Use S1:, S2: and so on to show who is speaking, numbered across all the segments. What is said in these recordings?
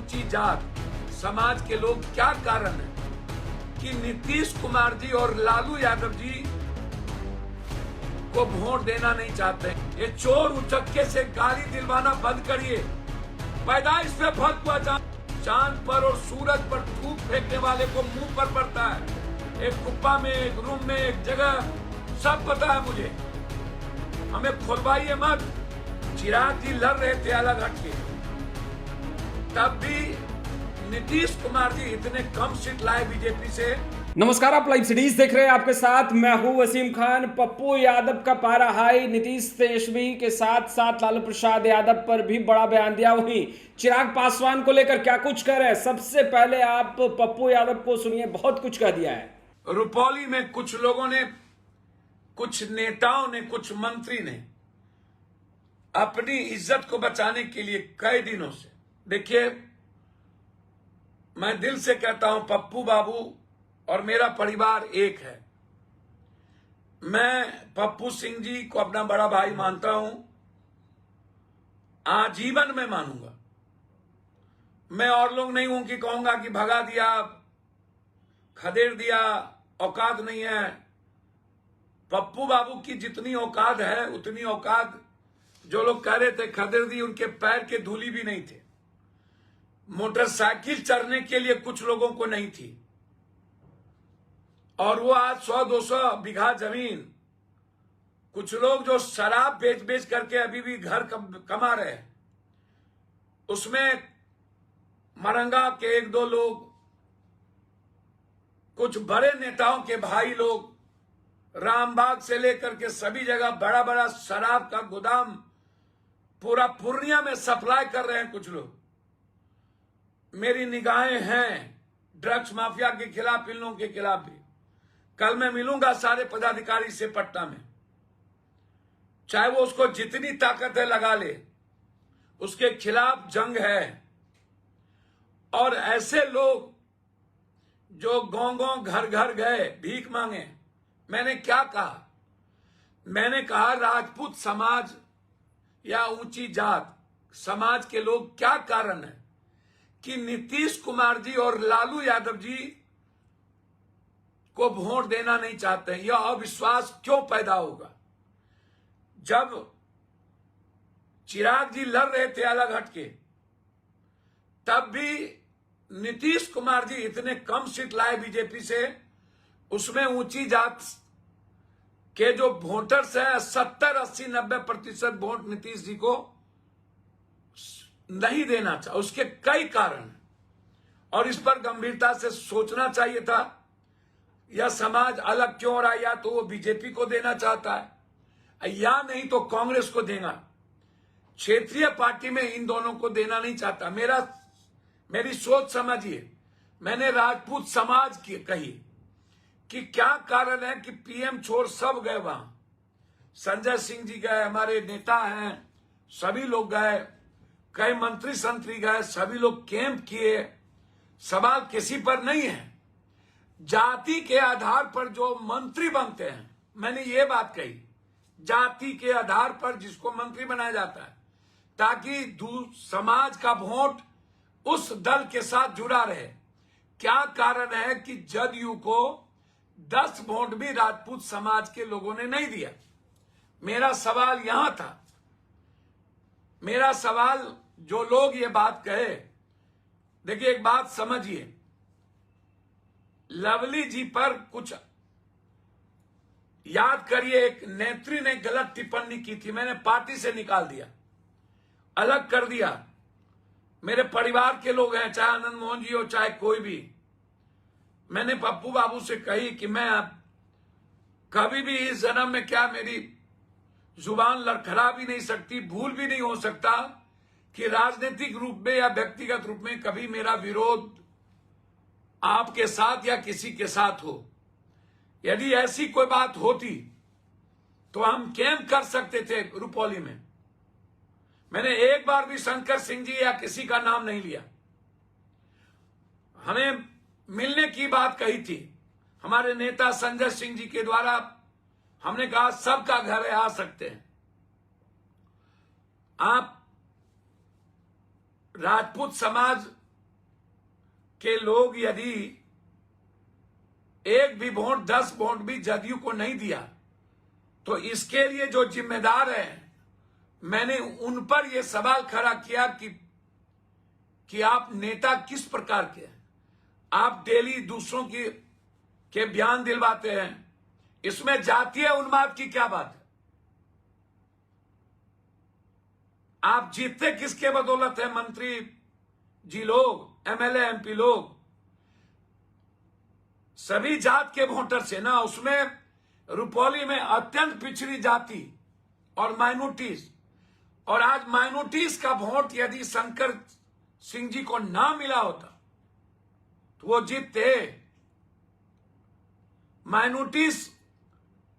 S1: ऊंची जात समाज के लोग क्या कारण है कि नीतीश कुमार जी और लालू यादव जी को वोट देना नहीं चाहते। ये चोर उचक्के से गाली दिलवाना बंद करिए। पैदाइश पे फर्क हुआ चांद पर और सूरज पर थूक फेंकने वाले को मुंह पर पड़ता है। एक कुप्पा में, एक रूम में, एक जगह, सब पता है मुझे। हमें खुलवाइए मत। चिराग जी लड़ रहे थे अलग हटके, तब भी नीतीश कुमार जी इतने कम सीट लाए बीजेपी से।
S2: नमस्कार, आप लाइव सिटीज देख रहे हैं। आपके साथ मैं हूं वसीम खान। पप्पू यादव का पारा हाई। नीतीश तेजस्वी के साथ साथ लालू प्रसाद यादव पर भी बड़ा बयान दिया। वहीं चिराग पासवान को लेकर क्या कुछ कह रहे हैं, सबसे पहले आप पप्पू यादव को सुनिए। बहुत कुछ कह दिया है।
S1: रुपौली में कुछ लोगों ने, कुछ नेताओं ने, कुछ मंत्री ने अपनी इज्जत को बचाने के लिए कई दिनों से, देखिए मैं दिल से कहता हूं, पप्पू बाबू और मेरा परिवार एक है। मैं पप्पू सिंह जी को अपना बड़ा भाई मानता हूं, आजीवन में मानूंगा। मैं और लोग नहीं हूं कि कहूंगा कि भगा दिया, खदेड़ दिया, औकात नहीं है। पप्पू बाबू की जितनी औकात है उतनी औकात जो लोग कह रहे थे खदेड़ दी, उनके पैर के धूली भी नहीं थे। मोटरसाइकिल चढ़ने के लिए कुछ लोगों को नहीं थी, और वो आज 100-200 बीघा जमीन, कुछ लोग जो शराब बेच बेच करके अभी भी घर कमा रहे हैं, उसमें मरंगा के एक दो लोग, कुछ बड़े नेताओं के भाई लोग, रामबाग से लेकर के सभी जगह बड़ा बड़ा शराब का गोदाम पूरा पूर्णिया में सप्लाई कर रहे हैं कुछ लोग। मेरी निगाहें हैं ड्रग्स माफिया के खिलाफ, इन लोगों के खिलाफ भी। कल मैं मिलूंगा सारे पदाधिकारी से पटना में, चाहे वो उसको जितनी ताकत है लगा ले, उसके खिलाफ जंग है। और ऐसे लोग जो गांव-गांव, घर-घर गए भीख मांगे, मैंने क्या कहा? मैंने कहा राजपूत समाज या ऊंची जात समाज के लोग क्या कारण है कि नीतीश कुमार जी और लालू यादव जी को वोट देना नहीं चाहते हैं। यह अविश्वास क्यों पैदा होगा? जब चिराग जी लड़ रहे थे अलग हटके, तब भी नीतीश कुमार जी इतने कम सीट लाए बीजेपी से, उसमें ऊंची जात के जो वोटर्स हैं 70, 80, 90% वोट नीतीश जी को नहीं देना चाहिए। उसके कई कारण हैं और इस पर गंभीरता से सोचना चाहिए था। यह समाज अलग क्यों रहा? या तो वो बीजेपी को देना चाहता है या नहीं तो कांग्रेस को देगा। क्षेत्रीय पार्टी में इन दोनों को देना नहीं चाहता। मेरी सोच समझिए। मैंने राजपूत समाज की कही कि क्या कारण है कि पीएम छोड़ सब गए वहां। संजय सिंह जी गए, हमारे नेता हैं, सभी लोग गए, कई मंत्री संतरी गए, सभी लोग कैंप किए। सवाल किसी पर नहीं है। जाति के आधार पर जो मंत्री बनते हैं, मैंने ये बात कही, जाति के आधार पर जिसको मंत्री बनाया जाता है, ताकि समाज का वोट उस दल के साथ जुड़ा रहे। क्या कारण है कि जदयू को 10 वोट भी राजपूत समाज के लोगों ने नहीं दिया? मेरा सवाल यहां था। मेरा सवाल, जो लोग ये बात कहे, देखिए एक बात समझिए, लवली जी पर कुछ याद करिए, एक नेत्री ने गलत टिप्पणी की थी, मैंने पार्टी से निकाल दिया, अलग कर दिया। मेरे परिवार के लोग हैं, चाहे आनंद मोहन जी हो चाहे कोई भी। मैंने पप्पू बाबू से कही कि मैं कभी भी इस जन्म में, क्या मेरी जुबान लड़खड़ा भी नहीं सकती, भूल भी नहीं हो सकता कि राजनीतिक रूप में या व्यक्तिगत रूप में कभी मेरा विरोध आपके साथ या किसी के साथ हो। यदि ऐसी कोई बात होती तो हम कैंप कर सकते थे रुपौली में। मैंने एक बार भी शंकर सिंह जी या किसी का नाम नहीं लिया। हमें मिलने की बात कही थी हमारे नेता संजय सिंह जी के द्वारा। हमने कहा सबका घर है, आ सकते हैं। आप राजपूत समाज कि लोग यदि एक भी वोट 10 वोट भी जदयू को नहीं दिया तो इसके लिए जो जिम्मेदार है, मैंने उन पर यह सवाल खड़ा किया कि आप नेता किस प्रकार के हैं। आप डेली दूसरों के बयान दिलवाते हैं, इसमें जातीय उन्माद की क्या बात है? आप जीतते किसके बदौलत है? मंत्री जी लोग, एमएलए एमपी लोग सभी जात के वोटर से ना, उसमें रुपौली में अत्यंत पिछड़ी जाति और माइनॉरिटीज, और आज माइनॉरिटीज का वोट यदि शंकर सिंह जी को ना मिला होता तो वो जीतते। माइनॉरिटीज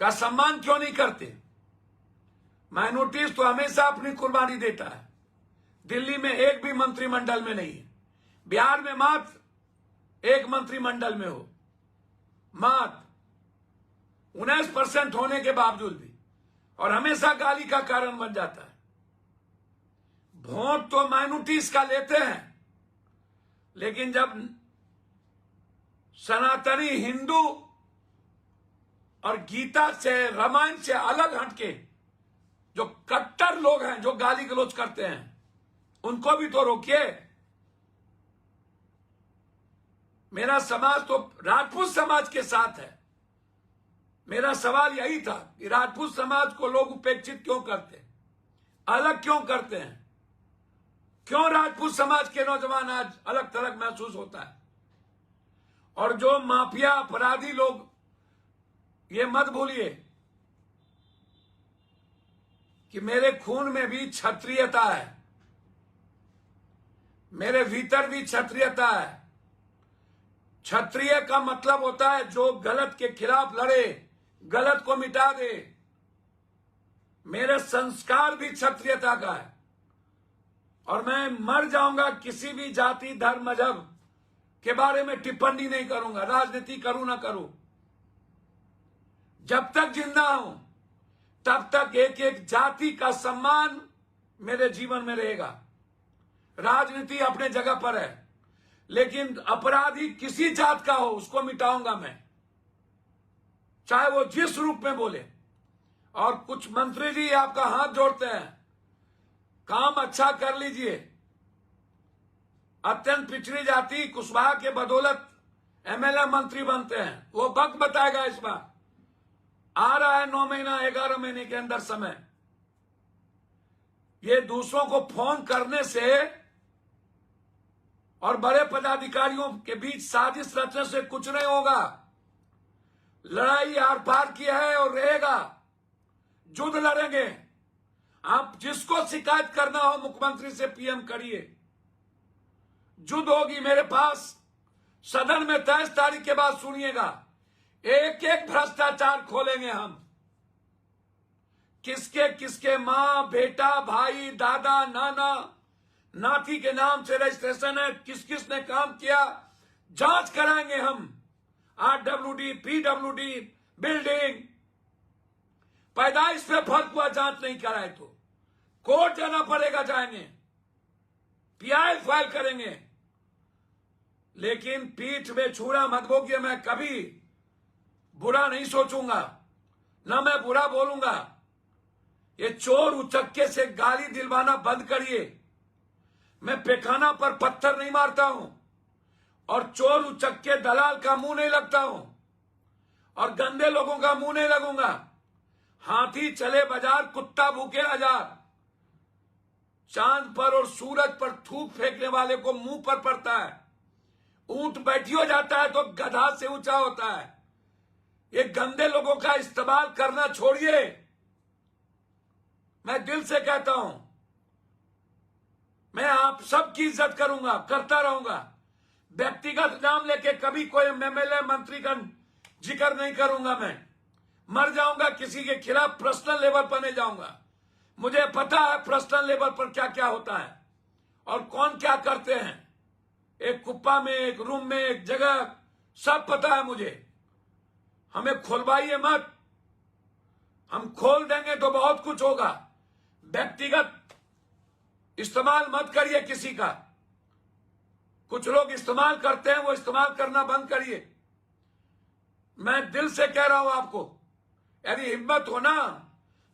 S1: का सम्मान क्यों नहीं करते? माइनॉरिटीज तो हमेशा अपनी कुर्बानी देता है। दिल्ली में एक भी मंत्रिमंडल में नहीं है, बिहार में मात्र एक मंत्रिमंडल में हो, मात्र 19% होने के बावजूद भी, और हमेशा गाली का कारण बन जाता है। वोट तो माइनॉरिटीज का लेते हैं, लेकिन जब सनातनी हिंदू और गीता से, रामायण से अलग हटके जो कट्टर लोग हैं, जो गाली गलौज करते हैं, उनको भी तो रोकिए। मेरा समाज तो राजपूत समाज के साथ है। मेरा सवाल यही था कि राजपूत समाज को लोग उपेक्षित क्यों करते हैं, अलग क्यों करते हैं? क्यों राजपूत समाज के नौजवान आज अलग थलग महसूस होता है? और जो माफिया अपराधी लोग, ये मत भूलिए कि मेरे खून में भी क्षत्रियता है, मेरे भीतर भी क्षत्रियता है। क्षत्रिय का मतलब होता है जो गलत के खिलाफ लड़े, गलत को मिटा दे। मेरे संस्कार भी क्षत्रियता का है, और मैं मर जाऊंगा किसी भी जाति, धर्म, मजहब के बारे में टिप्पणी नहीं करूंगा, राजनीति करूं ना करूं। जब तक जिंदा हूं तब तक एक एक जाति का सम्मान मेरे जीवन में रहेगा। राजनीति अपने जगह पर है, लेकिन अपराधी किसी जात का हो उसको मिटाऊंगा मैं, चाहे वो जिस रूप में बोले। और कुछ मंत्री जी आपका हाथ जोड़ते हैं, काम अच्छा कर लीजिए। अत्यंत पिछड़ी जाति कुशवाहा के बदौलत एमएलए मंत्री बनते हैं, वो वक्त बताएगा। इस बार आ रहा है 9 महीना 11 महीने के अंदर समय। ये दूसरों को फोन करने से और बड़े पदाधिकारियों के बीच साजिश रचने से कुछ नहीं होगा। लड़ाई आर पार की है और रहेगा, युद्ध लड़ेंगे। आप जिसको शिकायत करना हो मुख्यमंत्री से पीएम करिए, युद्ध होगी। मेरे पास सदन में 23 तारीख के बाद सुनिएगा, एक एक भ्रष्टाचार खोलेंगे हम। किसके किसके मां, बेटा, भाई, दादा, नाना, नाती के नाम से रजिस्ट्रेशन है, किस किस ने काम किया, जांच कराएंगे हम। आरडब्ल्यूडी, पीडब्ल्यूडी, बिल्डिंग, पैदाइश पे फर्क हुआ, जांच नहीं कराए तो कोर्ट जाना पड़ेगा, जाएंगे, पीआई फाइल करेंगे। लेकिन पीठ में छुरा मत बोलिए, मैं कभी बुरा नहीं सोचूंगा, ना मैं बुरा बोलूंगा। ये चोर उचक्के से गाली दिलवाना बंद करिए। मैं पैखाना पर पत्थर नहीं मारता हूं, और चोर उचक्के दलाल का मुंह नहीं लगता हूं, और गंदे लोगों का मुंह नहीं लगूंगा। हाथी चले बाजार, कुत्ता भूखे हजार। चांद पर और सूरज पर थूक फेंकने वाले को मुंह पर पड़ता है। ऊंट बैठियो जाता है तो गधा से ऊंचा होता है। ये गंदे लोगों का इस्तेमाल करना छोड़िए, मैं दिल से कहता हूं। मैं आप सबकी इज्जत करूंगा, करता रहूंगा। व्यक्तिगत नाम लेके कभी कोई एमएलए मंत्री का जिक्र नहीं करूंगा। मैं मर जाऊंगा, किसी के खिलाफ पर्सनल लेवल पर नहीं जाऊंगा। मुझे पता है पर्सनल लेवल पर क्या क्या होता है और कौन क्या करते हैं। एक कुप्पा में, एक रूम में, एक जगह, सब पता है मुझे। हमें खोलवाइए मत, हम खोल देंगे तो बहुत कुछ होगा। व्यक्तिगत इस्तेमाल मत करिए किसी का। कुछ लोग इस्तेमाल करते हैं, वो इस्तेमाल करना बंद करिए। मैं दिल से कह रहा हूं आपको, यदि हिम्मत हो ना,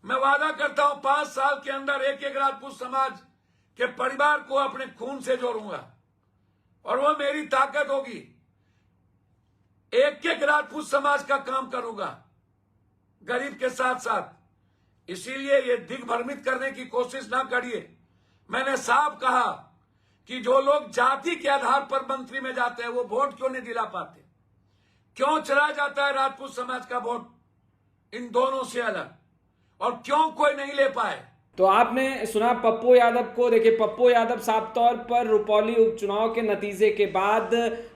S1: मैं वादा करता हूं 5 साल के अंदर एक एक राजपूत समाज के परिवार को अपने खून से जोड़ूंगा, और वो मेरी ताकत होगी। एक एक राजपूत समाज का काम करूंगा गरीब के साथ साथ। इसीलिए ये दिग्भ्रमित करने की कोशिश ना करिए। मैंने साफ कहा कि जो लोग जाति के आधार पर मंत्री में जाते हैं, वो वोट क्यों नहीं दिला पाते? क्यों चला जाता है राजपूत समाज का वोट इन दोनों से अलग, और क्यों कोई नहीं ले पाए?
S2: तो आपने सुना पप्पू यादव को। देखिए, पप्पू यादव साफ तौर पर रुपौली उपचुनाव के नतीजे के बाद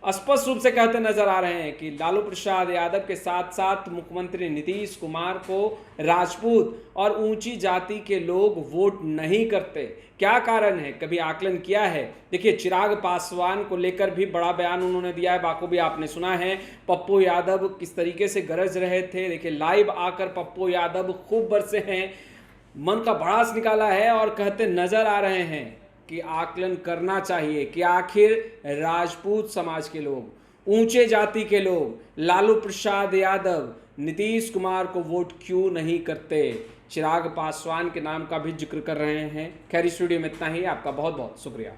S2: स्पष्ट रूप से कहते नजर आ रहे हैं कि लालू प्रसाद यादव के साथ साथ मुख्यमंत्री नीतीश कुमार को राजपूत और ऊंची जाति के लोग वोट नहीं करते। क्या कारण है, कभी आकलन किया है? देखिए, चिराग पासवान को लेकर भी बड़ा बयान उन्होंने दिया है, बाखूबी आपने सुना है। पप्पू यादव किस तरीके से गरज रहे थे, देखिए लाइव आकर पप्पू यादव खूब बरसे हैं, मन का भड़ास निकाला है और कहते नजर आ रहे हैं कि आकलन करना चाहिए कि आखिर राजपूत समाज के लोग, ऊंचे जाति के लोग लालू प्रसाद यादव, नीतीश कुमार को वोट क्यों नहीं करते। चिराग पासवान के नाम का भी जिक्र कर रहे हैं। खैर, इस वीडियो में इतना ही। आपका बहुत बहुत शुक्रिया।